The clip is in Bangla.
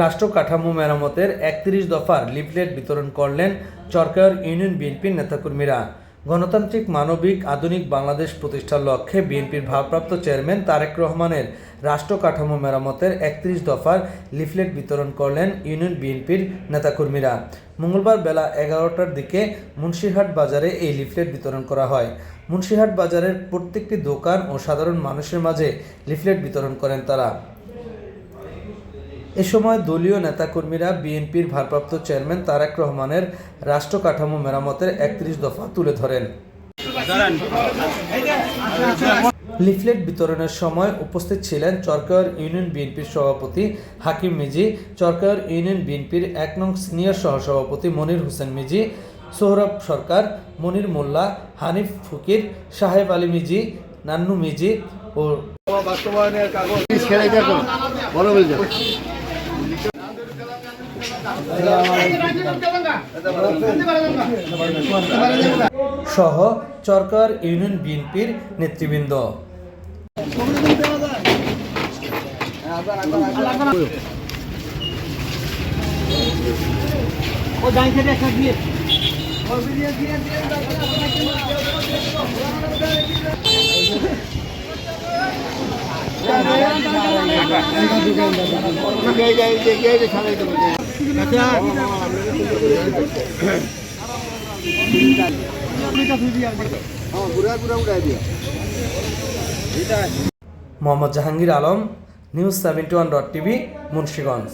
রাষ্ট্র কাঠামো মেরামতের ৩১ দফার লিফলেট বিতরণ করলেন চরকায়র ইউনিয়ন বিএনপির নেতাকর্মীরা। গণতান্ত্রিক, মানবিক, আধুনিক বাংলাদেশ প্রতিষ্ঠার লক্ষ্যে বিএনপির ভারপ্রাপ্ত চেয়ারম্যান তারেক রহমানের রাষ্ট্র কাঠামো মেরামতের ৩১ দফার লিফলেট বিতরণ করলেন ইউনিয়ন বিএনপির নেতাকর্মীরা। মঙ্গলবার বেলা ১১টার দিকে মুন্সিরহাট বাজারে এই লিফলেট বিতরণ করা হয়। মুন্সিরহাট বাজারের প্রত্যেকটি দোকান ও সাধারণ মানুষের মাঝে লিফলেট বিতরণ করেন তারা। এ সময় দলীয় নেতাকর্মীরা বিএনপির ভারপ্রাপ্ত চেয়ারম্যান তারেক রহমানের রাষ্ট্র কাঠামো মেরামতের ৩১ দফা তুলে ধরেন। লিফলেট বিতরণের সময় উপস্থিত ছিলেন চরকায়র ইউনিয়ন বিএনপির সভাপতি হাকিম মিজি, চরকায়র ইউনিয়ন বিএনপির ১ নং সিনিয়র সহসভাপতি মনির হোসেন মিজি, সোহরাব সরকার, মনির মোল্লা, হানিফ ফকির, সাহেব আলী মিজি, নান্নু মিজি ও সহ চরকায়র ইউনিয়ন বিএনপির নেতৃবৃন্দ। Mohammad Jahangir Alam, news 71.tv, Munshiganj.